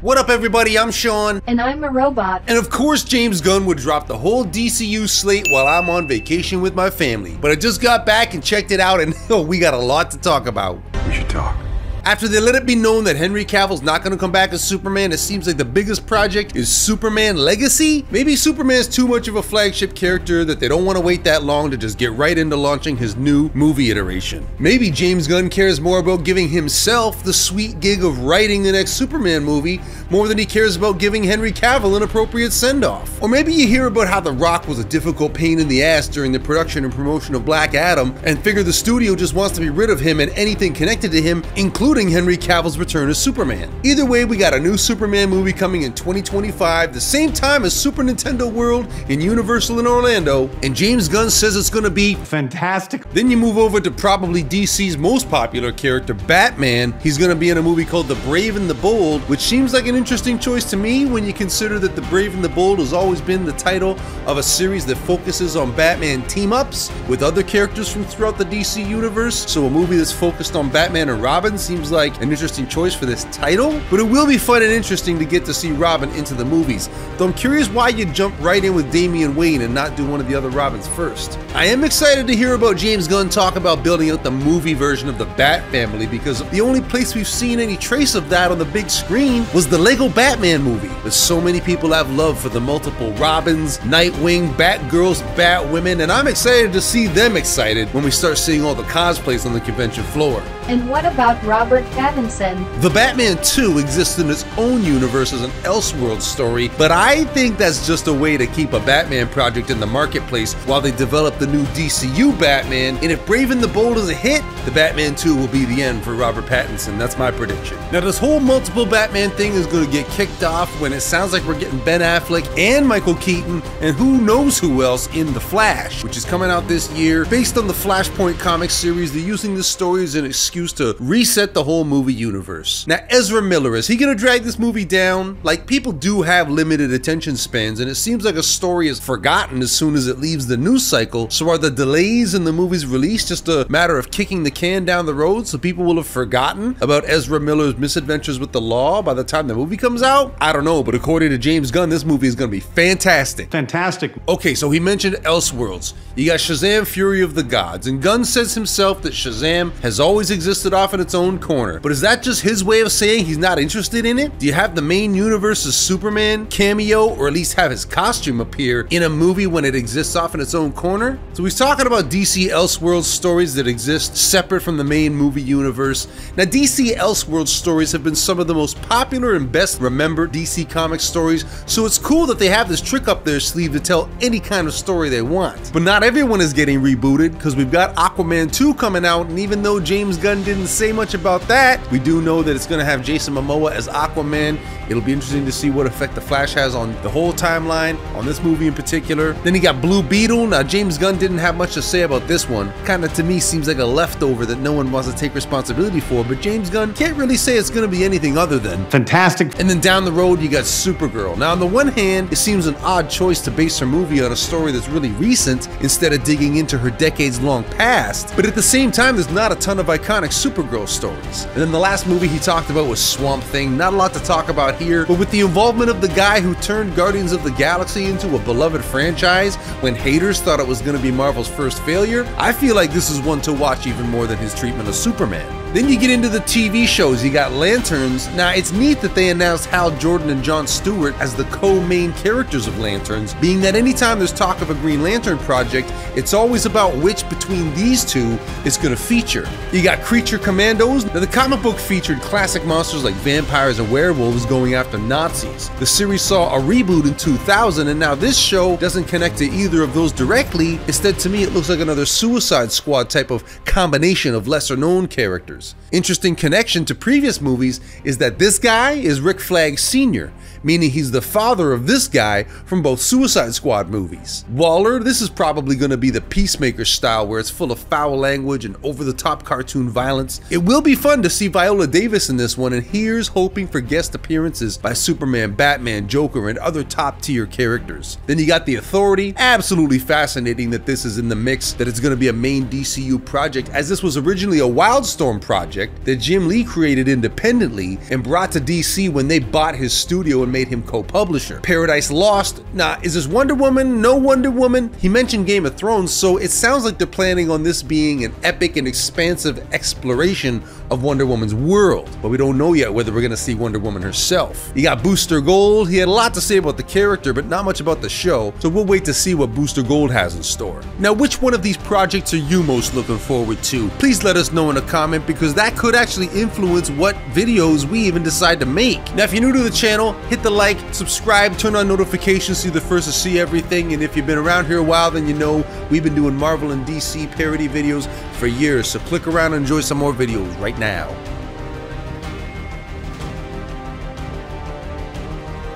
What up everybody, I'm Sean. And I'm a robot. And of course James Gunn would drop the whole DCU slate while I'm on vacation with my family. But I just got back and checked it out and we got a lot to talk about. We should talk. After they let it be known that Henry Cavill's not going to come back as Superman, it seems like the biggest project is Superman Legacy? Maybe Superman's too much of a flagship character that they don't want to wait that long to just get right into launching his new movie iteration. Maybe James Gunn cares more about giving himself the sweet gig of writing the next Superman movie more than he cares about giving Henry Cavill an appropriate send-off. Or maybe you hear about how The Rock was a difficult pain in the ass during the production and promotion of Black Adam and figure the studio just wants to be rid of him and anything connected to him, including Henry Cavill's return as Superman. Either way, we got a new Superman movie coming in 2025, the same time as Super Nintendo World in Universal in Orlando, and James Gunn says it's gonna be fantastic. Then you move over to probably DC's most popular character, Batman. He's gonna be in a movie called The Brave and the Bold, which seems like an interesting choice to me when you consider that The Brave and the Bold has always been the title of a series that focuses on Batman team-ups with other characters from throughout the DC universe. So a movie that's focused on Batman and Robin seems like an interesting choice for this title, but it will be fun and interesting to get to see Robin into the movies, though I'm curious why you jump right in with Damian Wayne and not do one of the other Robins first. I am excited to hear about James Gunn talk about building out the movie version of the Bat family, because the only place we've seen any trace of that on the big screen was the Lego Batman movie. But so many people have love for the multiple Robins, Nightwing, Batgirls, Batwomen, and I'm excited to see them excited when we start seeing all the cosplays on the convention floor. And what about Robert Pattinson? The Batman 2 exists in its own universe as an Elseworld story, but I think that's just a way to keep a Batman project in the marketplace while they develop the new DCU Batman, and if Brave and the Bold is a hit, the Batman 2 will be the end for Robert Pattinson. That's my prediction. Now this whole multiple Batman thing is going to get kicked off when it sounds like we're getting Ben Affleck and Michael Keaton and who knows who else in The Flash, which is coming out this year. Based on the Flashpoint comic series, they're using this story as an excuse to reset the whole movie universe. Now Ezra Miller, is he gonna drag this movie down? Like, people do have limited attention spans and it seems like a story is forgotten as soon as it leaves the news cycle, so are the delays in the movie's release just a matter of kicking the can down the road so people will have forgotten about Ezra Miller's misadventures with the law by the time the movie comes out? I don't know, but according to James Gunn, this movie is gonna be fantastic. Fantastic. Okay, so he mentioned Elseworlds. You got Shazam! Fury of the Gods, and Gunn says himself that Shazam has always existed off in its own corner. But is that just his way of saying he's not interested in it? Do you have the main universe's Superman cameo, or at least have his costume appear in a movie when it exists off in its own corner? So he's talking about DC Elseworlds stories that exist separate from the main movie universe. Now DC Elseworlds stories have been some of the most popular and best remembered DC Comics stories, so it's cool that they have this trick up their sleeve to tell any kind of story they want. But not everyone is getting rebooted, because we've got Aquaman 2 coming out, and even though James Gunn didn't say much about that, we do know that it's going to have Jason Momoa as Aquaman. It'll be interesting to see what effect the Flash has on the whole timeline, on this movie in particular. Then you got Blue Beetle. Now James Gunn didn't have much to say about this one. Kinda to me seems like a leftover that no one wants to take responsibility for, but James Gunn can't really say it's going to be anything other than fantastic. And then down the road you got Supergirl. Now on the one hand, it seems an odd choice to base her movie on a story that's really recent instead of digging into her decades-long past, but at the same time there's not a ton of iconic Supergirl stories. And then the last movie he talked about was Swamp Thing. Not a lot to talk about here, but with the involvement of the guy who turned Guardians of the Galaxy into a beloved franchise when haters thought it was going to be Marvel's first failure, I feel like this is one to watch even more than his treatment of Superman. Then you get into the TV shows. You got Lanterns. Now it's neat that they announced Hal Jordan and Jon Stewart as the co-main characters of Lanterns, being that anytime there's talk of a Green Lantern project, it's always about which between these two is going to feature. You got Creature Commandos. Now the comic book featured classic monsters like vampires and werewolves going after Nazis. The series saw a reboot in 2000, and now this show doesn't connect to either of those directly. Instead, to me, it looks like another Suicide Squad type of combination of lesser-known characters. Interesting connection to previous movies is that this guy is Rick Flag Sr., meaning he's the father of this guy from both Suicide Squad movies. Waller, this is probably going to be the Peacemaker style where it's full of foul language and over-the-top cartoon violence. It will be fun to see Viola Davis in this one, and here's hoping for guest appearances by Superman, Batman, Joker, and other top-tier characters. Then you got The Authority. Absolutely fascinating that this is in the mix, that it's going to be a main DCU project, as this was originally a Wildstorm project that Jim Lee created independently and brought to DC when they bought his studio and made him co-publisher. Paradise Lost. Now, is this Wonder Woman? No Wonder Woman? He mentioned Game of Thrones, so it sounds like they're planning on this being an epic and expansive exploration of Wonder Woman's world, but we don't know yet whether we're going to see Wonder Woman herself. You got Booster Gold. He had a lot to say about the character, but not much about the show, so we'll wait to see what Booster Gold has in store. Now, which one of these projects are you most looking forward to? Please let us know in a comment, because that could actually influence what videos we even decide to make. Now, if you're new to the channel, hit the like, subscribe, turn on notifications so you're the first to see everything, and if you've been around here a while, then you know we've been doing Marvel and DC parody videos for years, so click around and enjoy some more videos right now.